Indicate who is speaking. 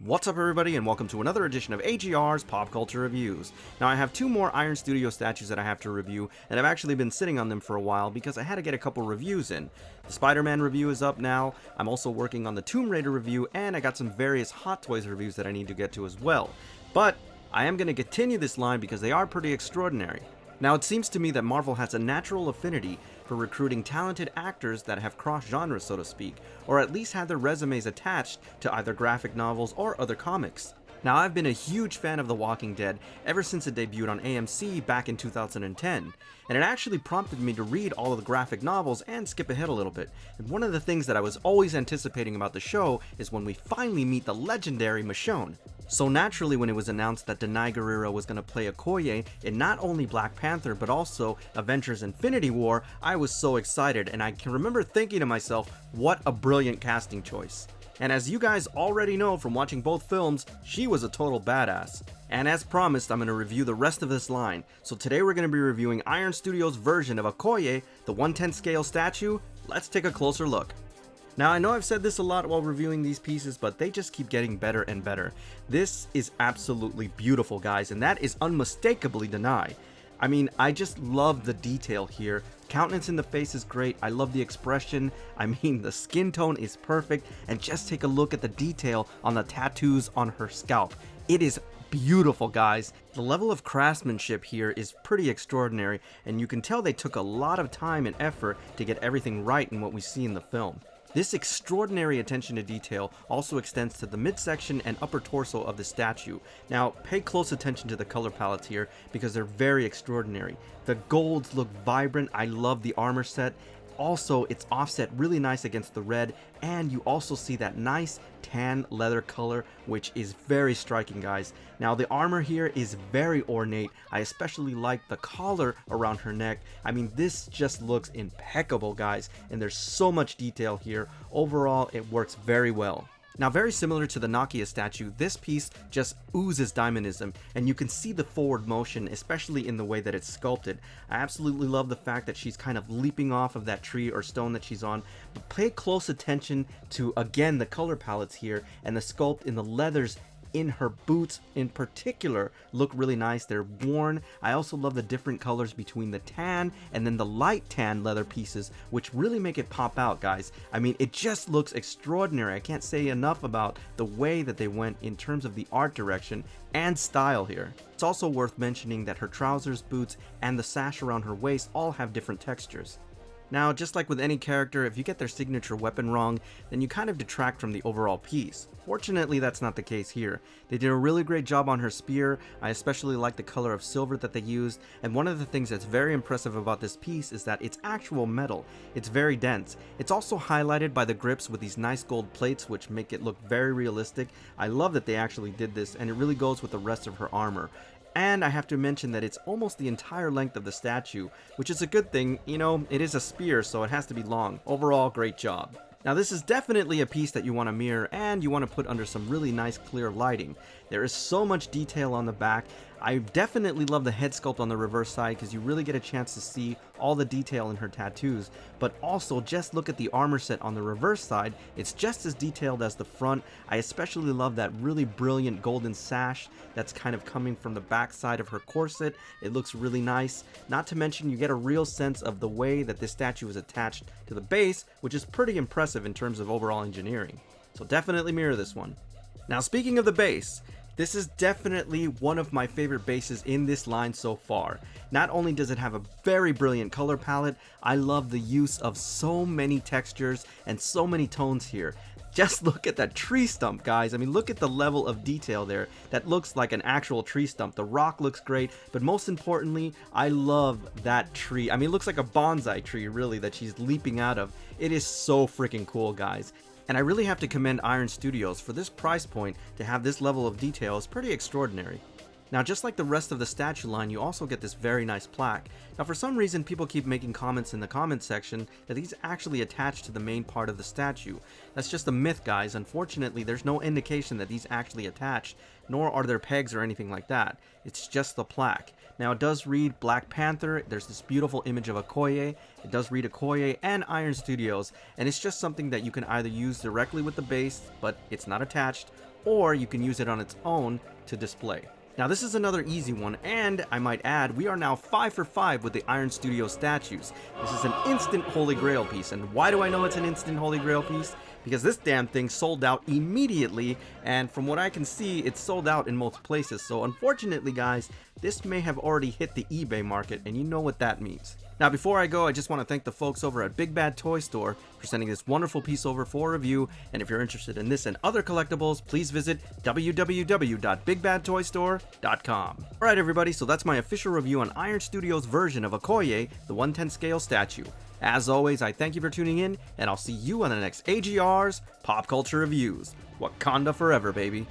Speaker 1: What's up everybody, and welcome to another edition of AGR's Pop Culture Reviews. Now I have two more Iron Studio statues that I have to review, and I've actually been sitting on them for a while because I had to get a couple reviews in. The Spider-Man review is up now, I'm also working on the Tomb Raider review, and I got some various Hot Toys reviews that I need to get to as well. But I am going to continue this line because they are pretty extraordinary. Now it seems to me that Marvel has a natural affinity for recruiting talented actors that have crossed genres, so to speak, or at least had their resumes attached to either graphic novels or other comics. Now I've been a huge fan of The Walking Dead ever since it debuted on AMC back in 2010, and it actually prompted me to read all of the graphic novels and skip ahead a little bit. And one of the things that I was always anticipating about the show is when we finally meet the legendary Michonne. So naturally, when it was announced that Denai Guerrero was going to play Okoye in not only Black Panther but also Avengers Infinity War, I was so excited, and I can remember thinking to myself, what a brilliant casting choice. And as you guys already know from watching both films, she was a total badass. And as promised, I'm going to review the rest of this line. So today we're going to be reviewing Iron Studios' version of Okoye, the 1/10 scale statue. Let's take a closer look. Now I know I've said this a lot while reviewing these pieces, but they just keep getting better and better. This is absolutely beautiful, guys, and that is unmistakably Denai. I mean, I just love the detail here. Countenance in the face is great. I love the expression. I mean, the skin tone is perfect. And just take a look at the detail on the tattoos on her scalp. It is beautiful, guys. The level of craftsmanship here is pretty extraordinary, and you can tell they took a lot of time and effort to get everything right in what we see in the film. This extraordinary attention to detail also extends to the midsection and upper torso of the statue. Now, pay close attention to the color palettes here because they're very extraordinary. The golds look vibrant. I love the armor set. Also, it's offset really nice against the red, and you also see that nice tan leather color, which is very striking, guys. Now the armor here is very ornate. I especially like the collar around her neck. I mean, this just looks impeccable, guys, and there's so much detail here. Overall, it works very well. Now, very similar to the Nakia statue, this piece just oozes diamondism, and you can see the forward motion, especially in the way that it's sculpted. I absolutely love the fact that she's kind of leaping off of that tree or stone that she's on, but pay close attention to, again, the color palettes here, and the sculpt in the leathers in her boots in particular look really nice. They're worn. I also love the different colors between the tan and then the light tan leather pieces, which really make it pop out, guys. I mean, it just looks extraordinary. I can't say enough about the way that they went in terms of the art direction and style here. It's also worth mentioning that her trousers, boots, and the sash around her waist all have different textures. Now, just like with any character, if you get their signature weapon wrong, then you kind of detract from the overall piece. Fortunately, that's not the case here. They did a really great job on her spear. I especially like the color of silver that they used, and one of the things that's very impressive about this piece is that it's actual metal. It's very dense. It's also highlighted by the grips with these nice gold plates, which make it look very realistic. I love that they actually did this, and it really goes with the rest of her armor. And I have to mention that it's almost the entire length of the statue, which is a good thing. You know, it is a spear, so it has to be long. Overall, great job. Now, this is definitely a piece that you want to mirror and you want to put under some really nice clear lighting. There is so much detail on the back. I definitely love the head sculpt on the reverse side because you really get a chance to see all the detail in her tattoos, but also just look at the armor set on the reverse side. It's just as detailed as the front. I especially love that really brilliant golden sash that's kind of coming from the back side of her corset. It looks really nice. Not to mention, you get a real sense of the way that this statue is attached to the base, which is pretty impressive in terms of overall engineering. So definitely mirror this one. Now, speaking of the base, this is definitely one of my favorite bases in this line so far. Not only does it have a very brilliant color palette, I love the use of so many textures and so many tones here. Just look at that tree stump, guys. I mean, look at the level of detail there. That looks like an actual tree stump. The rock looks great, but most importantly, I love that tree. I mean, it looks like a bonsai tree, really, that she's leaping out of. It is so freaking cool, guys. And I really have to commend Iron Studios for this price point. To have this level of detail is pretty extraordinary. Now, just like the rest of the statue line, you also get this very nice plaque. Now, for some reason, people keep making comments in the comments section that these actually attach to the main part of the statue. That's just a myth, guys. Unfortunately, there's no indication that these actually attach, nor are there pegs or anything like that. It's just the plaque. Now, it does read Black Panther. There's this beautiful image of Okoye. It does read Okoye and Iron Studios, and it's just something that you can either use directly with the base, but it's not attached, or you can use it on its own to display. Now this is another easy one, and I might add, we are now 5 for 5 with the Iron Studio statues. This is an instant Holy Grail piece, and why do I know it's an instant Holy Grail piece? Because this damn thing sold out immediately, and from what I can see, it's sold out in most places. So unfortunately guys, this may have already hit the eBay market, and you know what that means. Now before I go, I just want to thank the folks over at Big Bad Toy Store for sending this wonderful piece over for review, and if you're interested in this and other collectibles, please visit www.bigbadtoystore.com. Alright everybody, so that's my official review on Iron Studios' version of Okoye, the 1/10 scale statue. As always, I thank you for tuning in, and I'll see you on the next AGR's Pop Culture Reviews. Wakanda forever, baby.